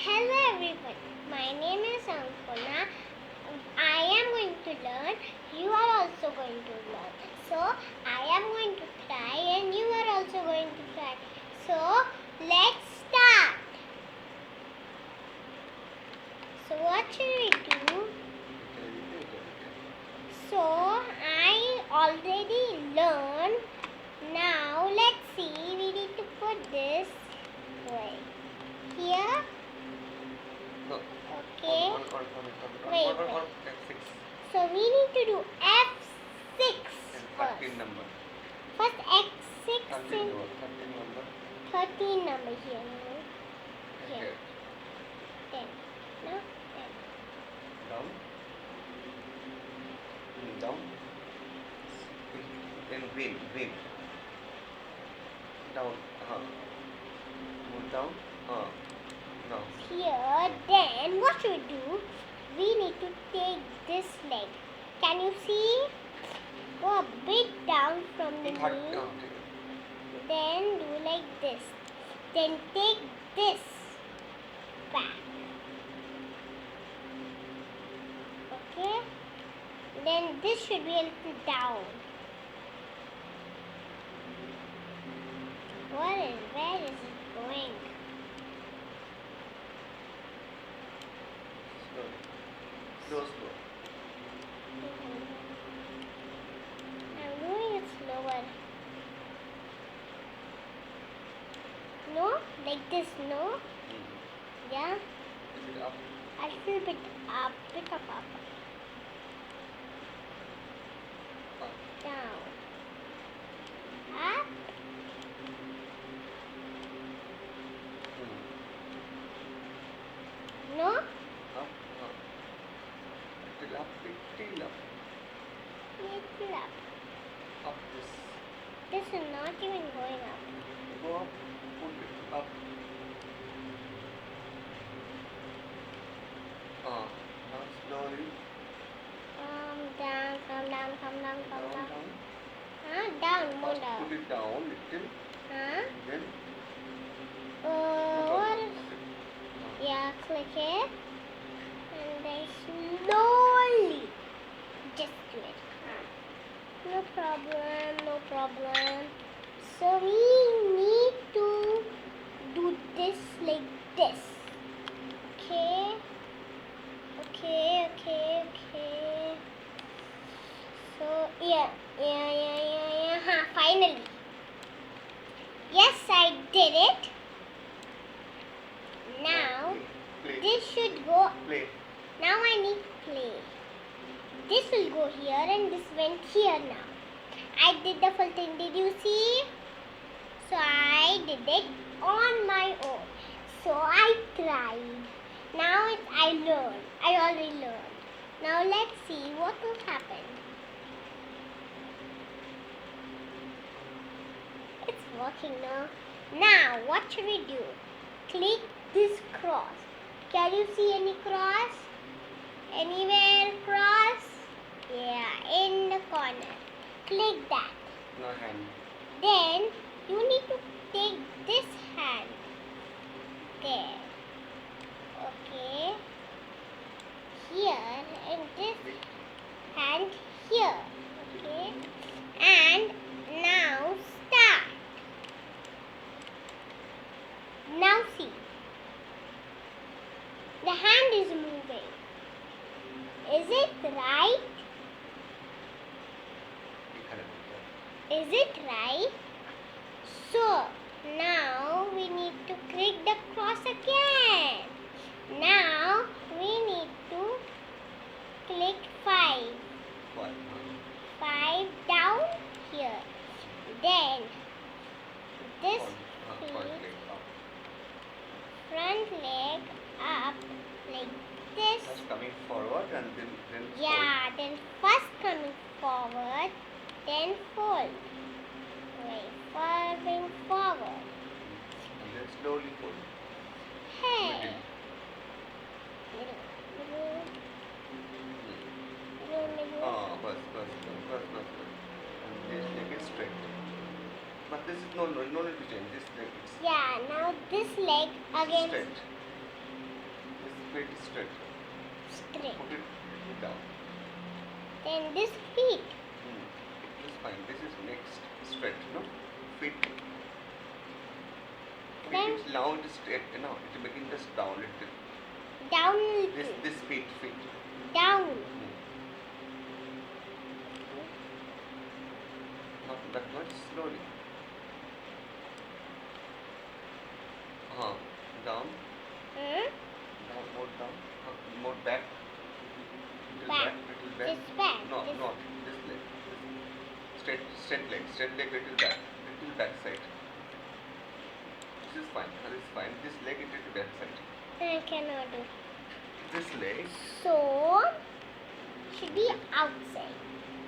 Hello everyone, my name is Ankona. I am going to learn, you are also going to learn. So, I am going to try and you are also going to try. So, let's start. So, what should we do? So, I already learned. Now, let's see, we need to put this right here. No. Okay. Wait. So we need to do F6 first. 13 number. First X6 13 and number. 13 number here. No? Here. 10. No? 10. Down. Down. Then green. Down. Move down. Now. Here. Then what should we do? We need to take this leg. Can you see? Go a bit down from the knee. Then do like this. Then take this back. Okay? Then this should be a little down. Where is it going? Slow. I'm doing it slower. No? Like this, no? Yeah? Is it up? A little bit up, up. Down. Up. No? Up. Little up. Little up. Up this. This is not even going up. Go up. Pull it up. Now slowly. Down, come down. Down. Down, more First down. pull it down little. Then. What is... Yeah, click it. And then slowly just do it. No problem. So we need to do this like this. Okay. So yeah. Finally. Yes, I did it. Now Play. this should go. Play. Now I need play. This will go here and this went here now. I did the full thing. Did you see? So I did it on my own. So I tried. Now I learned. I already learned. Now let's see what will happen. It's working now. Now what should we do? Click this cross. Can you see any cross? Anywhere cross? Yeah, in the corner. Click that. No hand. Then you need to take this hand. There. Okay. Here and this hand here. Okay. And now start. Now see. The hand is moving. Is it right? Is it right? So, now we need to click the cross again. Now, we need to click 5. 5 down here. Then, this front leg up like this. First coming forward and then Yeah, then first coming forward, then fold. Moving forward. And then slowly fold. Hey. Middle. Bus. And this leg is straight. But this is no need to change. This leg is Yeah, now this leg again. straight. feet straight. straight. Put it down. Then this feet. It is fine. This is next straight, no? Feet. Then It's now it is straight, you know. It begin just down. down. This feet. Down. Not that much. Slowly. Down. Down. More down. More back. Little Back. Little back. This back. No, This. not this leg. Straight leg. Straight leg. Little back. Little back side. This is fine. This is fine. This leg is little back side. I cannot do. This leg. So should be outside.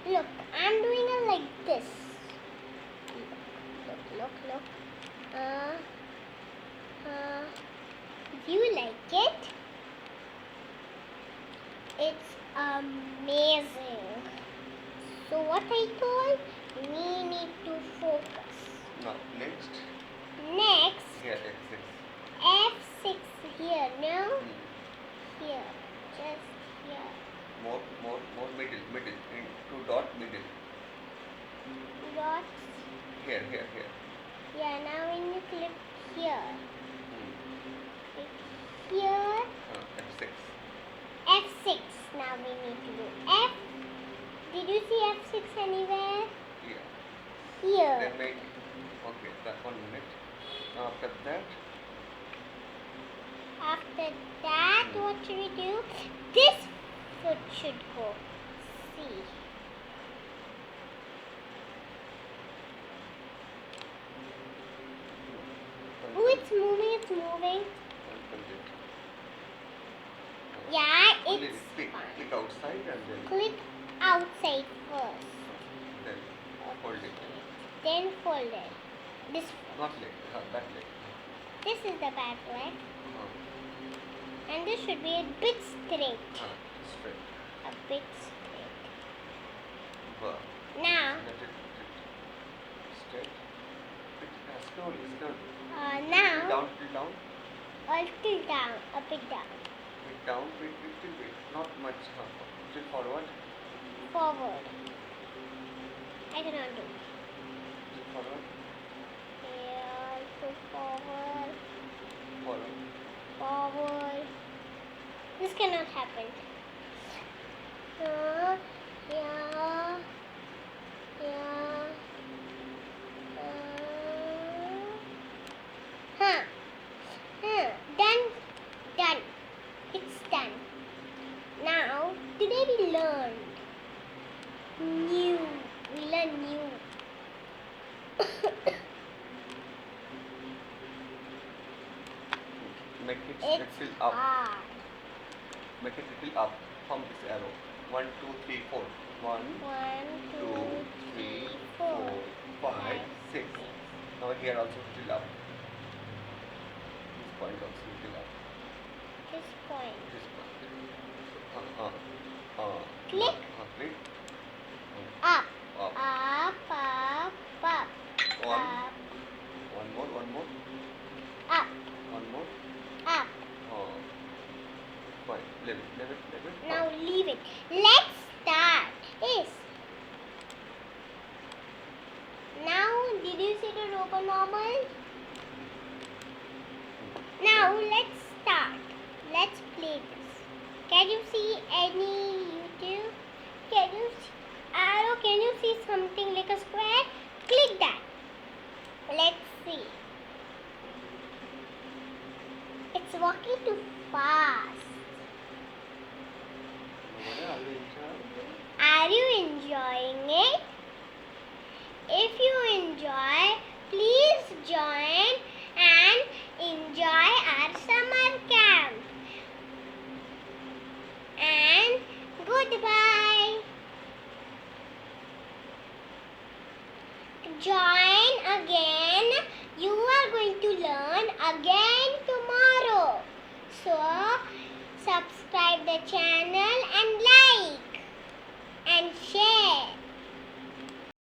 Look, I'm doing it like this. Look. Do you like it? It's amazing. So what I told, we need to focus. Now next. Next, Here F6. F6 here, no? Here, just here. More middle. In two dot middle. Dots. Here. Yeah, now when you click here. Click here. F6. F6 now we need to do. F. Did you see F6 anywhere? Here. Here. Then make. Okay, that 1 minute. Now after that. After that, what should we do? This foot should go. See. Oh, it's moving. Yeah, Only it's click outside and then outside first. then hold it. Then fold it. This Not leg, that leg. this is the back leg. And this should be a bit straight. Straight. A bit straight. Wow. Now, Let it straight. Slowly. now, Down. a little down, a bit down. Down, little bit. Not much. Still forward. Forward. I cannot do. Still forward. Here, to forward. Forward. Forward. This cannot happen. Yeah. Done. It's done. Now, today we learned new. We learned new. Make it It's little up. hard. Make it little up from this arrow. 1, 2, 3, 4. 1, 1, 2, 3, 4, 5, 6. Now here also little up. This point also little up. This point. This point. Click. Click. Up. Up. Up. One. Up. One more. Up. One more. Up. Fine. Leave it. Now leave it. Let's start. Yes. Now, did you see the robot normal? Now, let's start. Let's play this. Can you see any YouTube? Can you see arrow? Can you see something like a square? Click that. Let's see. It's walking too fast. Are you enjoying it? If you enjoy, please join and enjoy our summer camp. And goodbye. Join again. You are going to learn again tomorrow. So, subscribe the channel and